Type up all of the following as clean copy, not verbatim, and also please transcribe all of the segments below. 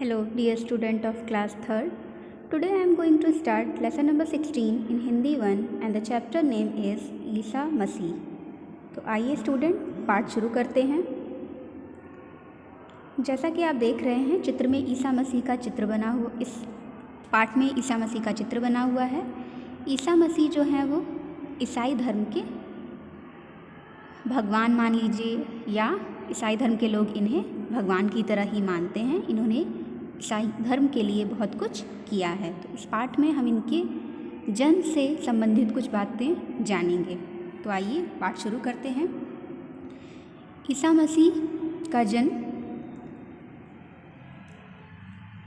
Hello, dear student of class 3rd. Today I am going to start lesson number 16 in Hindi 1 and the chapter name is Isa Masih. तो आइए student पाठ शुरू करते हैं। जैसा कि आप देख रहे हैं चित्र में ईसा मसीह का चित्र बना हुआ, इस पाठ में ईसा मसीह का चित्र बना हुआ है। ईसा मसीह जो है वो ईसाई धर्म के भगवान मान लीजिए, या ईसाई धर्म के लोग इन्हें भगवान की तरह ही मानते हैं। इन्होंने ईसाई धर्म के लिए बहुत कुछ किया है। तो इस पाठ में हम इनके जन्म से संबंधित कुछ बातें जानेंगे। तो आइए पाठ शुरू करते हैं। ईसा मसीह का जन्म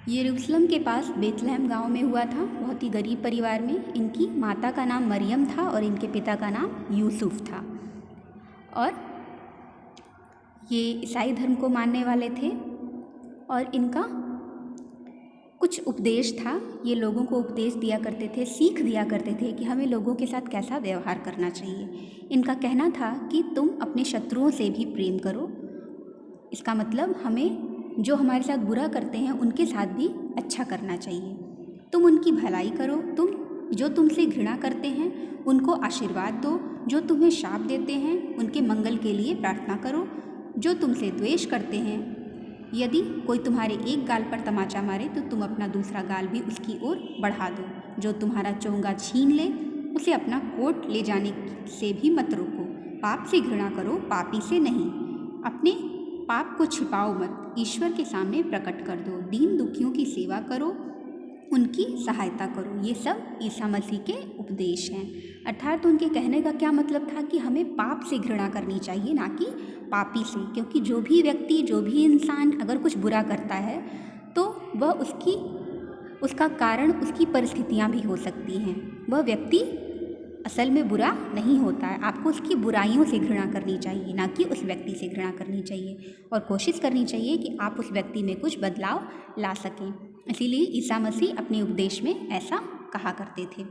यरूशलेम के पास बेथलेहम गांव में हुआ था, बहुत ही गरीब परिवार में। इनकी माता का नाम मरियम था और इनके पिता का नाम यूसुफ था, और ये ईसाई धर्म को मानने वाले थे। और इनका कुछ उपदेश था, ये लोगों को उपदेश दिया करते थे, सीख दिया करते थे कि हमें लोगों के साथ कैसा व्यवहार करना चाहिए। इनका कहना था कि तुम अपने शत्रुओं से भी प्रेम करो। इसका मतलब हमें जो हमारे साथ बुरा करते हैं उनके साथ भी अच्छा करना चाहिए। तुम उनकी भलाई करो, तुम जो तुमसे घृणा करते हैं उनको आशीर्वाद दो, जो तुम्हें शाप देते हैं उनके मंगल के लिए प्रार्थना करो, जो तुमसे द्वेष करते हैं, यदि कोई तुम्हारे एक गाल पर तमाचा मारे तो तुम अपना दूसरा गाल भी उसकी ओर बढ़ा दो, जो तुम्हारा चोंगा छीन ले उसे अपना कोट ले जाने से भी मत रोको। पाप से घृणा करो, पापी से नहीं। अपने पाप को छिपाओ मत, ईश्वर के सामने प्रकट कर दो। दीन दुखियों की सेवा करो, उनकी सहायता करो। ये सब ईसा मसीह के उपदेश हैं। अर्थात उनके कहने का क्या मतलब था कि हमें पाप से घृणा करनी चाहिए, ना कि पापी से। क्योंकि जो भी व्यक्ति, जो भी इंसान अगर कुछ बुरा करता है तो वह उसका कारण उसकी परिस्थितियाँ भी हो सकती हैं। वह व्यक्ति असल में बुरा नहीं होता है। आपको उसकी बुराइयों से घृणा करनी चाहिए, ना कि उस व्यक्ति से घृणा करनी चाहिए, और कोशिश करनी चाहिए कि आप उस व्यक्ति में कुछ बदलाव ला सकें। इसीलिए ईसा मसीह अपने उपदेश में ऐसा कहा करते थे।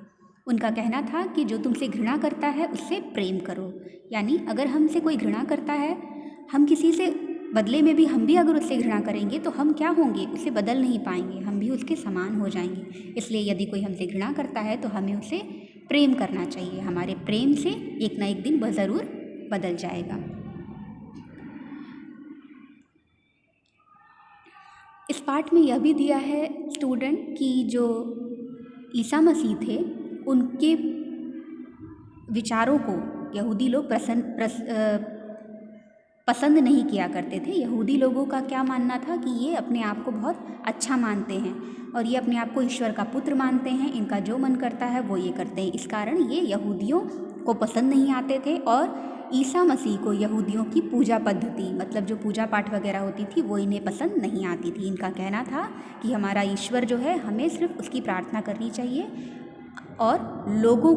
उनका कहना था कि जो तुमसे घृणा करता है उससे प्रेम करो। यानी अगर हमसे कोई घृणा करता है, हम किसी से बदले में भी हम भी अगर उससे घृणा करेंगे तो हम क्या होंगे, उसे बदल नहीं पाएंगे, हम भी उसके समान हो जाएंगे। इसलिए यदि कोई हमसे घृणा करता है तो हमें उसे प्रेम करना चाहिए। हमारे प्रेम से एक ना एक दिन वह ज़रूर बदल जाएगा। इस पाठ में यह भी दिया है स्टूडेंट कि जो ईसा मसीह थे उनके विचारों को यहूदी लोग पसंद नहीं किया करते थे। यहूदी लोगों का क्या मानना था कि ये अपने आप को बहुत अच्छा मानते हैं और ये अपने आप को ईश्वर का पुत्र मानते हैं। इनका जो मन करता है वो ये करते हैं। इस कारण ये यहूदियों को पसंद नहीं आते थे, और ईसा मसीह को यहूदियों की पूजा पद्धति, मतलब जो पूजा पाठ वगैरह होती थी, वो इन्हें पसंद नहीं आती थी। इनका कहना था कि हमारा ईश्वर जो है, हमें सिर्फ उसकी प्रार्थना करनी चाहिए और लोगों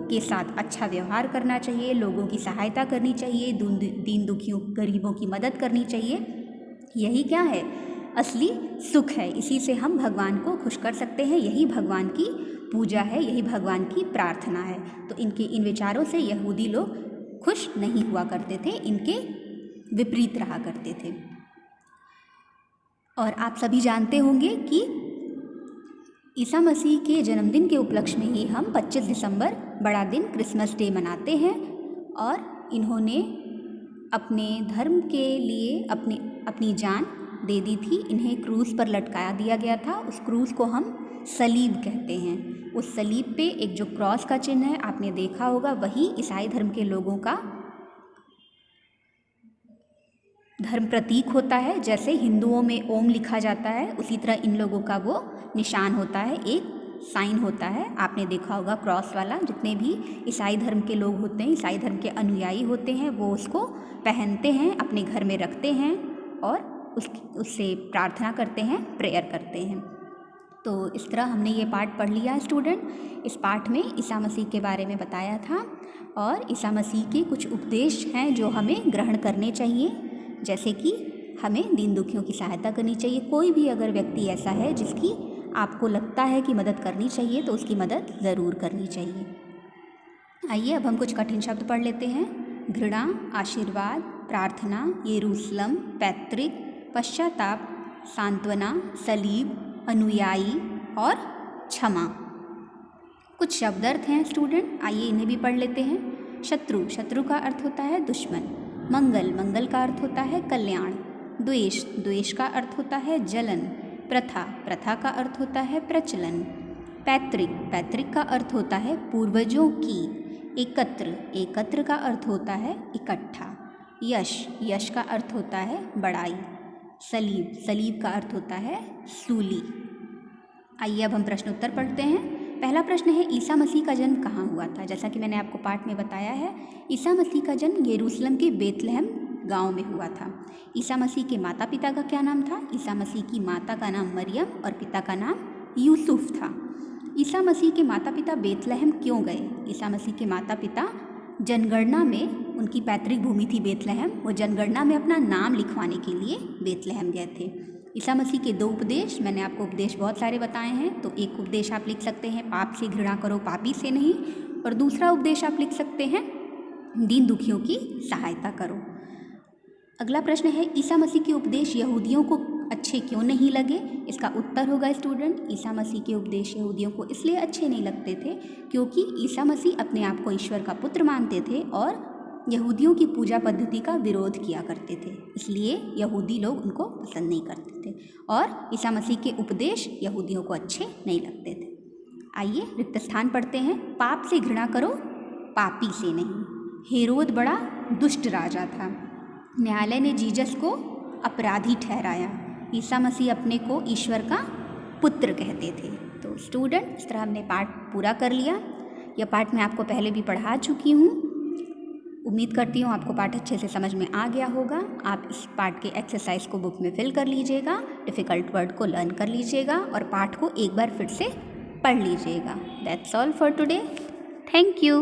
के साथ अच्छा व्यवहार करना चाहिए, लोगों की सहायता करनी चाहिए, दीन दुखियों गरीबों की मदद करनी चाहिए। यही क्या है, असली सुख है। इसी से हम भगवान को खुश कर सकते हैं। यही भगवान की पूजा है, यही भगवान की प्रार्थना है। तो इनके इन विचारों से यहूदी लोग खुश नहीं हुआ करते थे, इनके विपरीत रहा करते थे। और आप सभी जानते होंगे कि ईसा मसीह के जन्मदिन के उपलक्ष्य में ही हम 25 दिसंबर बड़ा दिन क्रिसमस डे मनाते हैं। और इन्होंने अपने धर्म के लिए अपनी जान दे दी थी। इन्हें क्रूस पर लटकाया दिया गया था। उस क्रूस को हम सलीब कहते हैं। उस सलीब पे एक जो क्रॉस का चिन्ह है, आपने देखा होगा, वही ईसाई धर्म के लोगों का धर्म प्रतीक होता है। जैसे हिंदुओं में ओम लिखा जाता है, उसी तरह इन लोगों का वो निशान होता है, एक साइन होता है। आपने देखा होगा क्रॉस वाला। जितने भी ईसाई धर्म के लोग होते हैं, ईसाई धर्म के अनुयायी होते हैं, वो उसको पहनते हैं, अपने घर में रखते हैं और उससे प्रार्थना करते हैं, प्रेयर करते हैं। तो इस तरह हमने ये पाठ पढ़ लिया स्टूडेंट। इस पाठ में ईसा मसीह के बारे में बताया था, और ईसा मसीह के कुछ उपदेश हैं जो हमें ग्रहण करने चाहिए। जैसे कि हमें दीन दुखियों की सहायता करनी चाहिए। कोई भी अगर व्यक्ति ऐसा है जिसकी आपको लगता है कि मदद करनी चाहिए, तो उसकी मदद ज़रूर करनी चाहिए। आइए अब हम कुछ कठिन शब्द पढ़ लेते हैं। घृणा, आशीर्वाद, प्रार्थना, यरूशलेम, पैतृक, पश्चाताप, सांत्वना, सलीब, अनुयायी और क्षमा। कुछ शब्द अर्थ हैं स्टूडेंट, आइए इन्हें भी पढ़ लेते हैं। शत्रु, शत्रु का अर्थ होता है दुश्मन। मंगल, मंगल का अर्थ होता है कल्याण। द्वेष, द्वेष का अर्थ होता है जलन। प्रथा, प्रथा का अर्थ होता है प्रचलन। पैतृक, पैतृक का अर्थ होता है पूर्वजों की। एकत्र, एकत्र का अर्थ होता है इकट्ठा। यश, यश का अर्थ होता है बड़ाई। सलीब, सलीब का अर्थ होता है सूली। आइए अब हम प्रश्न उत्तर पढ़ते हैं। पहला प्रश्न है, ईसा मसीह का जन्म कहाँ हुआ था? जैसा कि मैंने आपको पाठ में बताया है, ईसा मसीह का जन्म यरूशलेम के बेतलहम गांव में हुआ था। ईसा मसीह के माता पिता का क्या नाम था? ईसा मसीह की माता का नाम मरियम और पिता का नाम यूसुफ था। ईसा मसीह के माता पिता बेतलहम क्यों गए? ईसा मसीह के माता पिता जनगणना में, उनकी पैतृक भूमि थी बेतलहम, वो जनगणना में अपना नाम लिखवाने के लिए बेतलहम गए थे। ईसा मसीह के 2 उपदेश, मैंने आपको उपदेश बहुत सारे बताए हैं, तो एक उपदेश आप लिख सकते हैं, पाप से घृणा करो, पापी से नहीं। और दूसरा उपदेश आप लिख सकते हैं, दीन दुखियों की सहायता करो। अगला प्रश्न है, ईसा मसीह के उपदेश यहूदियों को अच्छे क्यों नहीं लगे? इसका उत्तर होगा स्टूडेंट, ईसा मसीह के उपदेश यहूदियों को इसलिए अच्छे नहीं लगते थे क्योंकि ईसा मसीह अपने आप को ईश्वर का पुत्र मानते थे और यहूदियों की पूजा पद्धति का विरोध किया करते थे, इसलिए यहूदी लोग उनको पसंद नहीं करते थे और ईसा मसीह के उपदेश यहूदियों को अच्छे नहीं लगते थे। आइए रिक्त स्थान पढ़ते हैं। पाप से घृणा करो, पापी से नहीं। हेरोद बड़ा दुष्ट राजा था। न्यायालय ने जीसस को अपराधी ठहराया। ईसा मसीह अपने को ईश्वर का पुत्र कहते थे। तो स्टूडेंट, इस तरह हमने पाठ पूरा कर लिया। यह पाठ मैं आपको पहले भी पढ़ा चुकी हूँ। उम्मीद करती हूँ आपको पाठ अच्छे से समझ में आ गया होगा। आप इस पाठ के एक्सरसाइज को बुक में फिल कर लीजिएगा, डिफ़िकल्ट वर्ड को लर्न कर लीजिएगा और पाठ को एक बार फिर से पढ़ लीजिएगा। That's all for today. Thank you.